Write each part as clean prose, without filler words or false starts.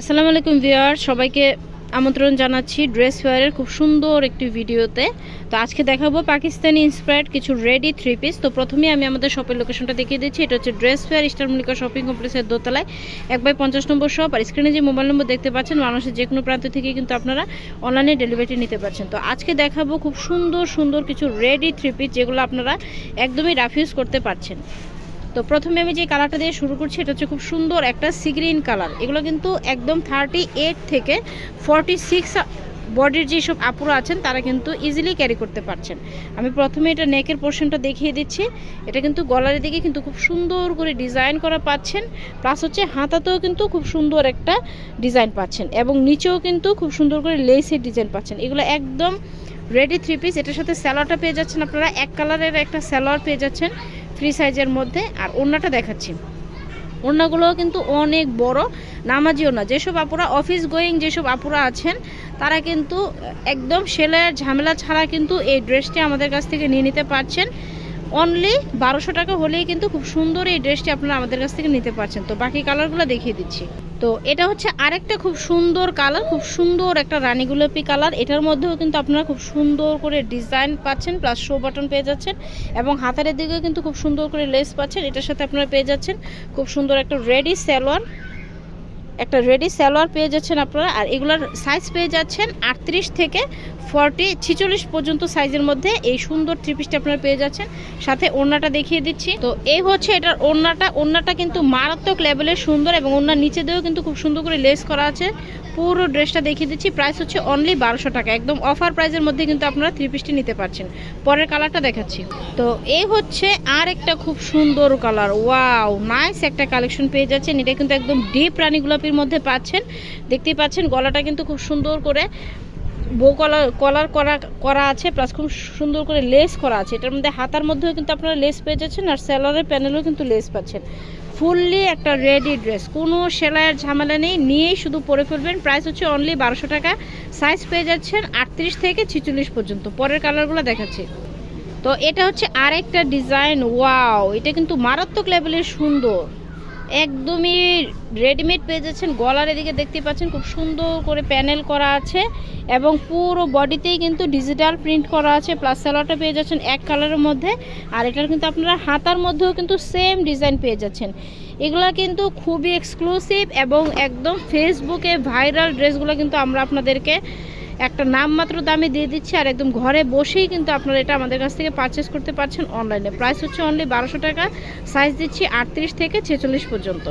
আসসালামু আলাইকুম ভিউয়ার, সবাইকে আমন্ত্রণ জানাচ্ছি ড্রেস ওয়্যারের খুব সুন্দর একটি ভিডিওতে। তো আজকে দেখাবো পাকিস্তানি ইন্সপায়ার্ড কিছু রেডি থ্রি পিস। তো প্রথমেই আমি আমাদের শপের লোকেশনটা দেখিয়ে দিচ্ছি। এটা হচ্ছে dress wear star Mallika shopping কমপ্লেক্সের দোতলায় 1/50 নম্বর শপ। আর স্ক্রিনে যে মোবাইল নম্বর দেখতে পাচ্ছেন, মানুষের যে কোনো প্রান্ত থেকে কিন্তু আপনারা অনলাইনে ডেলিভারি নিতে পারছেন। তো আজকে দেখাবো খুব সুন্দর সুন্দর কিছু রেডি থ্রি পিস, যেগুলো আপনারা একদমই রাফ ইউজ করতে পারছেন। তো প্রথমে আমি যে কালারটা দিয়ে শুরু করছি, এটা হচ্ছে খুব সুন্দর একটা সি গ্রিন কালার। এগুলো কিন্তু একদম 38 থেকে 46 বডির যেসব আপুরা আছেন তারা কিন্তু ইজিলি ক্যারি করতে পারছেন। আমি প্রথমে এটা নেকের পোর্শনটা দেখিয়ে দিচ্ছি। এটা কিন্তু গলার দিকে কিন্তু খুব সুন্দর করে ডিজাইন করা পাচ্ছেন, প্লাস হচ্ছে হাতাতেও কিন্তু খুব সুন্দর একটা ডিজাইন পাচ্ছেন, এবং নিচেও কিন্তু খুব সুন্দর করে লেসের ডিজাইন পাচ্ছেন। এগুলো একদম রেডি থ্রি পিস। এটার সাথে স্যালোয়ারটা পেয়ে যাচ্ছেন আপনারা, এক কালারের একটা স্যালোয়ার পেয়ে যাচ্ছেন ফ্রি সাইজের মধ্যে। আর ওড়নাটা দেখাচ্ছি, ওড়নাগুলোও কিন্তু অনেক বড় নামাজি ওড়না। যেসব আপুরা অফিস গোয়িং যেসব আপুরা আছেন তারা কিন্তু একদম সেলাইয়ের ঝামেলা ছাড়া কিন্তু এই ড্রেসটি আমাদের কাছ থেকে নিয়ে নিতে পারছেন। অনলি 1200 টাকা হলেই কিন্তু খুব সুন্দর এই ড্রেসটি আপনারা আমাদের কাছ থেকে নিতে পারছেন। তো বাকি কালারগুলো দেখিয়ে দিচ্ছি। তো এটা হচ্ছে আরেকটা খুব সুন্দর কালার, খুব সুন্দর একটা রানী গোলাপি কালার। এটার মধ্যেও কিন্তু আপনারা খুব সুন্দর করে ডিজাইন পাচ্ছেন, প্লাস শো বাটন পেয়ে যাচ্ছেন, এবং হাতারের দিকেও কিন্তু খুব সুন্দর করে লেস পাচ্ছেন। এটার সাথে আপনারা পেয়ে যাচ্ছেন খুব সুন্দর একটা রেডি সালোয়ার পেয়ে যাচ্ছেন আপনারা। আর এগুলোর সাইজ পেয়ে যাচ্ছেন 38 থেকে 46 পর্যন্ত সাইজের মধ্যে এই সুন্দর থ্রি পিসটা আপনারা পেয়ে যাচ্ছেন। সাথে ওড়নাটা দেখিয়ে দিচ্ছি। তো এই হচ্ছে এটার ওড়নাটা কিন্তু মারাত্মক লেভেলের সুন্দর, এবং ওড়নার নিচে দিয়েও কিন্তু খুব সুন্দর করে লেস করা আছে। পুরো ড্রেসটা দেখিয়ে দিচ্ছি। প্রাইস হচ্ছে অনলি 1200 টাকা, একদম অফার প্রাইসের মধ্যে কিন্তু আপনারা থ্রি পিসটি নিতে পারছেন। পরের কালারটা দেখাচ্ছি। তো এই হচ্ছে আর একটা খুব সুন্দর কালার। ওয়াও, নাইস একটা কালেকশন পেয়ে যাচ্ছেন। এটা কিন্তু একদম ডিপ রানী গোলাপির মধ্যে পাচ্ছেন। দেখতেই পাচ্ছেন গলাটা কিন্তু খুব সুন্দর করে বো কলার করা আছে, প্লাস খুব সুন্দর করে লেস করা আছে। এটার মধ্যে হাতার মধ্যেও কিন্তু আপনারা লেস পেয়ে যাচ্ছেন, আর সেলারের প্যানেলেও কিন্তু লেস পাচ্ছেন। ফুললি একটা রেডি ড্রেস, কোনো সেলাইয়ের ঝামেলা নেই, নিয়েই শুধু পরে ফেলবেন। প্রাইস হচ্ছে অনলি 1200 টাকা। সাইজ পেয়ে যাচ্ছেন 38 থেকে 46 পর্যন্ত। পরের কালারগুলো দেখাচ্ছি। তো এটা হচ্ছে আরেকটা ডিজাইন। ওয়াও, এটা কিন্তু মারাত্মক লেভেলের সুন্দর, একদমই রেডিমেড পেয়ে যাচ্ছেন। গলার এদিকে দেখতে পাচ্ছেন খুব সুন্দর করে প্যানেল করা আছে, এবং পুরো বডিতেই কিন্তু ডিজিটাল প্রিন্ট করা আছে, প্লাস সালোয়ারটা পেয়ে যাচ্ছেন এক কালারের মধ্যে। আর এটার কিন্তু আপনারা হাতার মধ্যেও কিন্তু সেম ডিজাইন পেয়ে যাচ্ছেন। এগুলা কিন্তু খুবই এক্সক্লুসিভ এবং একদম ফেসবুকে ভাইরাল ড্রেসগুলো কিন্তু আমরা আপনাদেরকে একটা নামমাত্র দামে দিয়ে দিচ্ছি, আর একদম ঘরে বসেই কিন্তু আপনারা এটা আমাদের কাছ থেকে পারচেস করতে পারছেন অনলাইনে। প্রাইস হচ্ছে অনলি 1200 টাকা। সাইজ দিচ্ছি 38 থেকে 46 পর্যন্ত।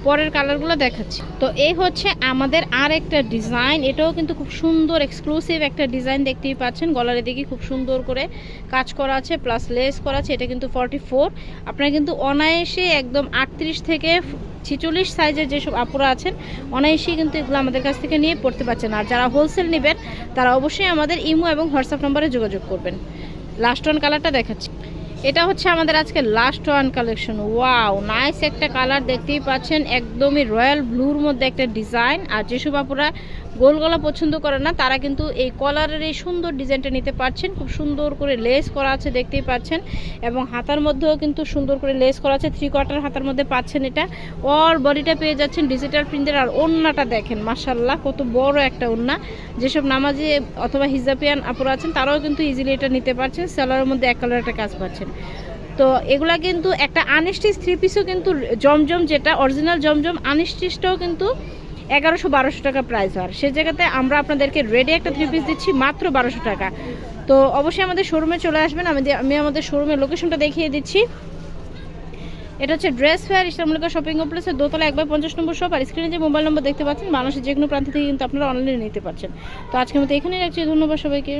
পরের কালারগুলো দেখাচ্ছি। তো এই হচ্ছে আমাদের আর একটা ডিজাইন। এটাও কিন্তু খুব সুন্দর এক্সক্লুসিভ একটা ডিজাইন, দেখতেই পাচ্ছেন। গলার দিকে খুব সুন্দর করে কাজ করা আছে, প্লাস লেস করা আছে। এটা কিন্তু 44। আপনারা কিন্তু অনায়াসে একদম 38 থেকে 46 সাইজের যেসব আপুরা আছেন অনায়াসেই কিন্তু এগুলো আমাদের কাছ থেকে নিয়ে পড়তে পারছেন। আর যারা হোলসেল নেবেন তারা অবশ্যই আমাদের ইমো এবং হোয়াটসঅ্যাপ নম্বরে যোগাযোগ করবেন। লাস্ট ওয়ান কালারটা দেখাচ্ছি। এটা হচ্ছে আমাদের আজকে last one collection. Wow, nice একটা কালার, দেখতেই পাচ্ছেন একদমই রয়্যাল ব্লুর মধ্যে একটা ডিজাইন। আর যেসব আপুরা গোল গলা পছন্দ করে না তারা কিন্তু এই কলারের এই সুন্দর ডিজাইনটা নিতে পারছেন। খুব সুন্দর করে লেস করা আছে, দেখতেই পাচ্ছেন, এবং হাতার মধ্যেও কিন্তু সুন্দর করে লেস করা আছে। 3/4 হাতার মধ্যে পাচ্ছেন এটা। অল বডিটা পেয়ে যাচ্ছেন ডিজিটাল প্রিন্টের। আর ওড়নাটা দেখেন, মাশাআল্লাহ কত বড় একটা ওড়না। যেসব নামাজি অথবা হিজাবিয়ান আপুরা আছেন তারাও কিন্তু ইজিলি এটা নিতে পারছেন। সেলারের মধ্যে এক কালার একটা কাজ পাচ্ছেন। তো এগুলা কিন্তু একটা আনস্টিচ থ্রি পিসও কিন্তু জমজম, যেটা অরিজিনাল জমজম আনস্টিচটাও কিন্তু 1100-1200 টাকা প্রাইস। আর সে জায়গাতে আমরা আপনাদেরকে রেডি একটা থ্রি পিস দিচ্ছি মাত্র 1200 টাকা। তো অবশ্যই আমাদের শোরুমে চলে আসবেন। আমি আমাদের শোরুমের লোকেশনটা দেখিয়ে দিচ্ছি। এটা হচ্ছে dress wear star Mallika shopping কমপ্লেক্সের দোতলা 1/50 নম্বর শপ। আর স্ক্রিনে যে মোবাইল নম্বর দেখতে পাচ্ছেন, মানুষের যে কোনো প্রান্ত থেকে কিন্তু আপনারা অনলাইনে নিতে পারছেন। তো আজকের মতো এখানেই রাখছি। ধন্যবাদ সবাইকে।